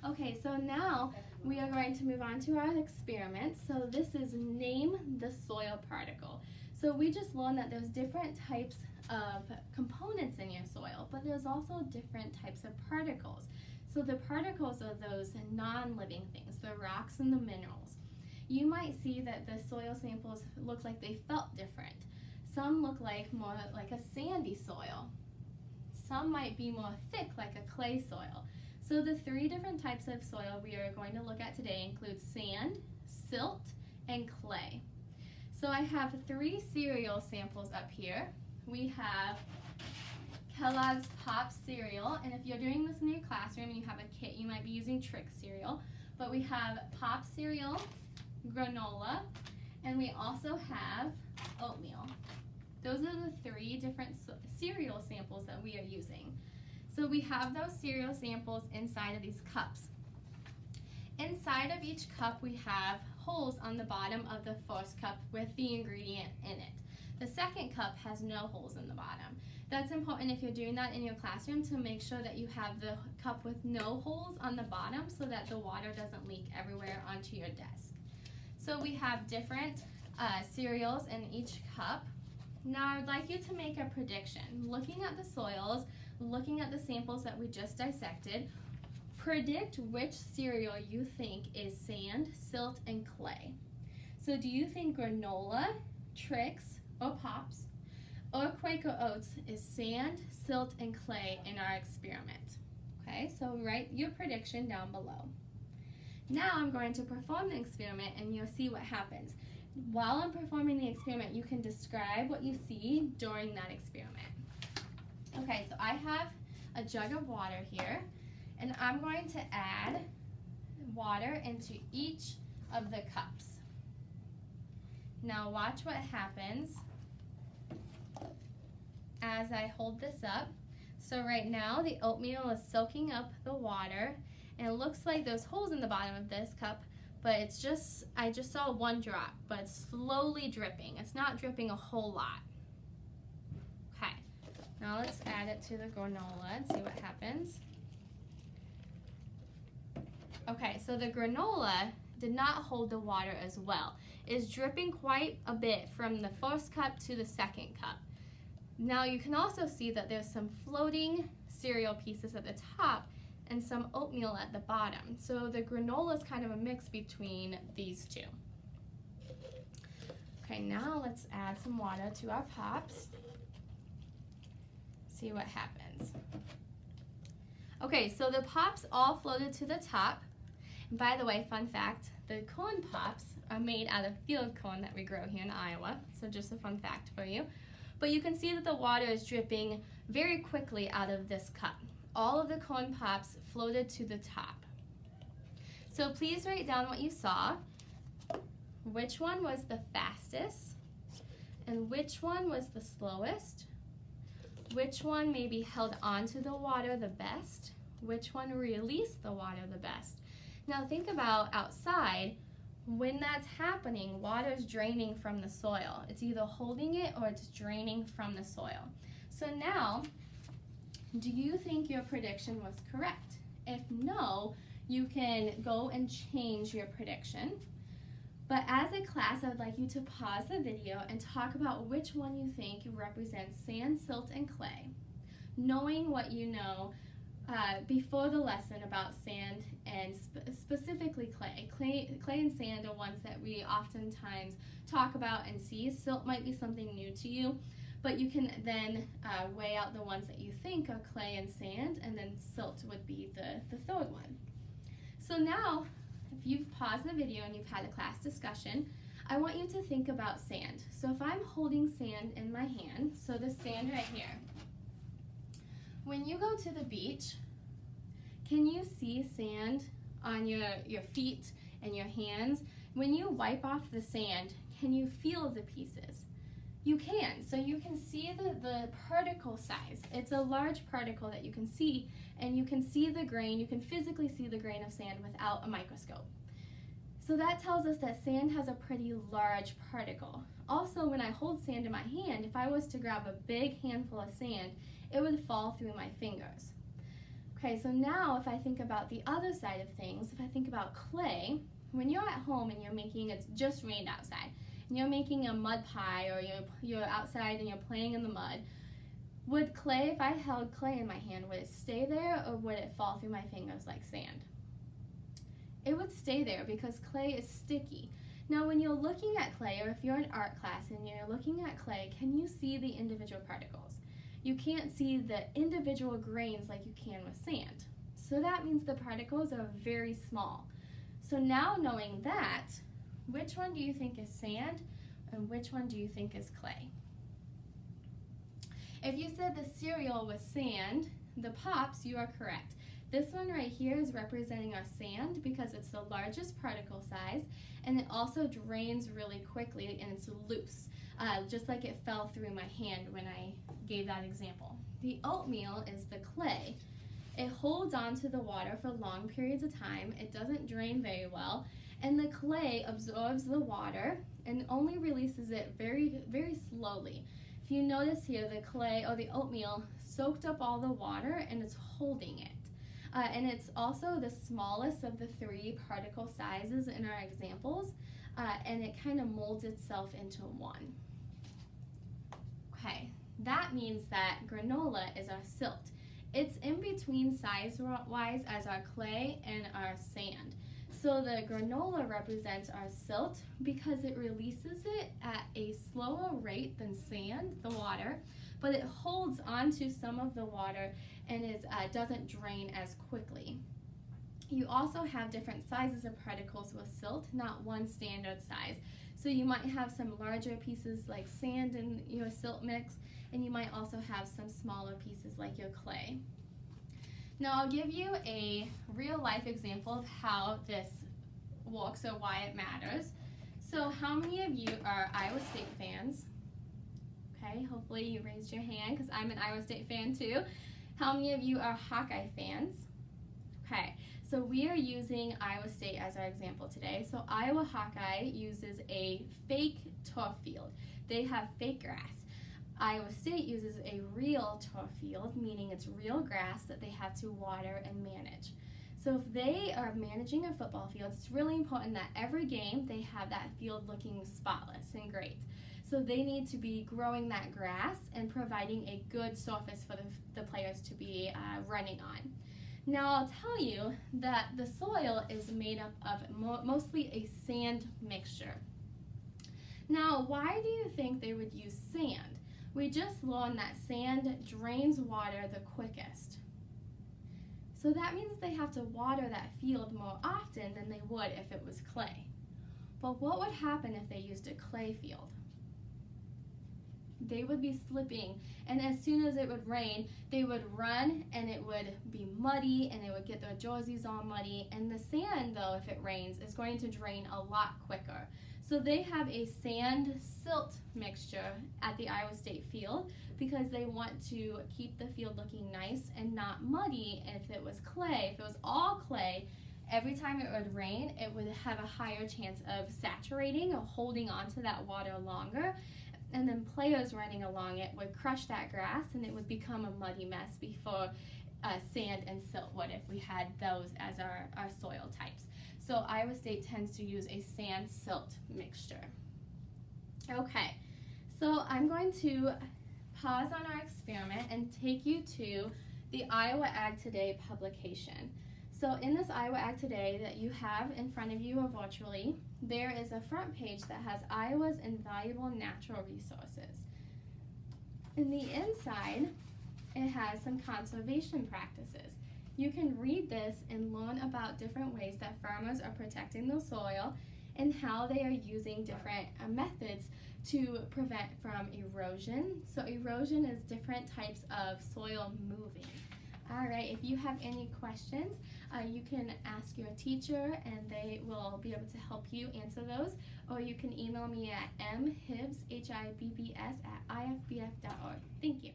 Okay, so now we are going to move on to our experiment. So this is name the soil particle. So we just learned that there's different types of components in your soil, but there's also different types of particles. So the particles are those non-living things, the rocks and the minerals. You might see that the soil samples look like they felt different. Some look like more like a sandy soil. Some might be more thick like a clay soil. So the three different types of soil we are going to look at today include sand, silt, and clay. So I have three cereal samples up here. We have Kellogg's Pop cereal, and if you're doing this in your classroom and you have a kit, you might be using Trick cereal. But we have Pop cereal, granola, and we also have oatmeal. Those are the three different cereal samples that we are using. So we have those cereal samples inside of these cups. Inside of each cup we have holes on the bottom of the first cup with the ingredient in it. The second cup has no holes in the bottom. That's important if you're doing that in your classroom to make sure that you have the cup with no holes on the bottom so that the water doesn't leak everywhere onto your desk. So we have different cereals in each cup. Now I'd like you to make a prediction. Looking at the soils, looking at the samples that we just dissected, predict which cereal you think is sand, silt, and clay. So do you think granola, Trix, or Pops, or Quaker Oats is sand, silt, and clay in our experiment? Okay, so write your prediction down below. Now I'm going to perform the experiment and you'll see what happens. While I'm performing the experiment, you can describe what you see during that experiment. Okay, so I have a jug of water here, and I'm going to add water into each of the cups. Now watch what happens as I hold this up. So right now the oatmeal is soaking up the water, and it looks like there's holes in the bottom of this cup, but I just saw one drop, but it's slowly dripping. It's not dripping a whole lot. Okay, now let's add it to the granola and see what happens. Okay, so the granola did not hold the water as well. It is dripping quite a bit from the first cup to the second cup. Now you can also see that there's some floating cereal pieces at the top and some oatmeal at the bottom. So the granola is kind of a mix between these two. Okay, now let's add some water to our Pops. See what happens. Okay, so the Pops all floated to the top. And by the way, fun fact, the corn Pops are made out of field corn that we grow here in Iowa. So just a fun fact for you. But you can see that the water is dripping very quickly out of this cup. All of the corn Pops floated to the top. So please write down what you saw, which one was the fastest, and which one was the slowest, which one maybe held onto the water the best, which one released the water the best. Now think about outside, when that's happening, water is draining from the soil. It's either holding it or it's draining from the soil. So now, do you think your prediction was correct? If no, you can go and change your prediction. But as a class, I would like you to pause the video and talk about which one you think represents sand, silt, and clay, knowing what you know before the lesson about sand and specifically clay. Clay and sand are ones that we oftentimes talk about and see. Silt might be something new to you, but you can then weigh out the ones that you think are clay and sand, and then silt would be the third one. So now, if you've paused the video and you've had a class discussion, I want you to think about sand. So if I'm holding sand in my hand, so the sand right here, when you go to the beach, can you see sand on your feet and your hands? When you wipe off the sand, can you feel the pieces? You can. So you can see the particle size. It's a large particle that you can see, and you can see the grain. You can physically see the grain of sand without a microscope. So that tells us that sand has a pretty large particle. Also, when I hold sand in my hand, if I was to grab a big handful of sand, it would fall through my fingers. Okay, so now if I think about the other side of things, if I think about clay, when you're at home and you're making, it's just rained outside, and you're making a mud pie, or you're outside and you're playing in the mud, would clay, if I held clay in my hand, would it stay there or would it fall through my fingers like sand? It would stay there because clay is sticky. Now when you're looking at clay, or if you're in art class and you're looking at clay, can you see the individual particles? You can't see the individual grains like you can with sand. So that means the particles are very small. So now knowing that, which one do you think is sand and which one do you think is clay? If you said the cereal was sand, the Pops, you are correct. This one right here is representing our sand because it's the largest particle size, and it also drains really quickly and it's loose, just like it fell through my hand when I gave that example. The oatmeal is the clay. It holds on to the water for long periods of time. It doesn't drain very well, and the clay absorbs the water and only releases it very, very slowly. If you notice here, the clay or the oatmeal soaked up all the water and it's holding it. And it's also the smallest of the three particle sizes in our examples, and it kind of molds itself into one. Okay, that means that granola is our silt. It's in between size-wise as our clay and our sand. So the granola represents our silt because it releases it at a slower rate than sand, the water, but it holds onto some of the water and doesn't drain as quickly. You also have different sizes of particles with silt, not one standard size. So you might have some larger pieces like sand in your silt mix, and you might also have some smaller pieces like your clay. Now I'll give you a real life example of how this works or why it matters. So how many of you are Iowa State fans? Okay, hopefully you raised your hand because I'm an Iowa State fan too. How many of you are Hawkeye fans? Okay, so we are using Iowa State as our example today. So Iowa Hawkeye uses a fake turf field. They have fake grass. Iowa State uses a real turf field, meaning it's real grass that they have to water and manage. So if they are managing a football field, it's really important that every game they have that field looking spotless and great. So they need to be growing that grass and providing a good surface for the players to be running on. Now I'll tell you that the soil is made up of mostly a sand mixture. Now why do you think they would use sand? We just learned that sand drains water the quickest. So that means they have to water that field more often than they would if it was clay. But what would happen if they used a clay field? They would be slipping, and as soon as it would rain, they would run and it would be muddy and they would get their jerseys all muddy. And the sand, though, if it rains, is going to drain a lot quicker. So they have a sand-silt mixture at the Iowa State field because they want to keep the field looking nice and not muddy. If it was clay, if it was all clay, every time it would rain, it would have a higher chance of saturating or holding onto that water longer. And then players running along it would crush that grass and it would become a muddy mess before sand and silt would if we had those as our soil types. So Iowa State tends to use a sand-silt mixture. Okay, so I'm going to pause on our experiment and take you to the Iowa Ag Today publication. So in this Iowa Ag Today that you have in front of you or virtually, there is a front page that has Iowa's invaluable natural resources. In the inside, it has some conservation practices. You can read this and learn about different ways that farmers are protecting the soil and how they are using different methods to prevent from erosion. So erosion is different types of soil moving. All right, if you have any questions, you can ask your teacher and they will be able to help you answer those, or you can email me at mhibbs@ifbf.org. Thank you.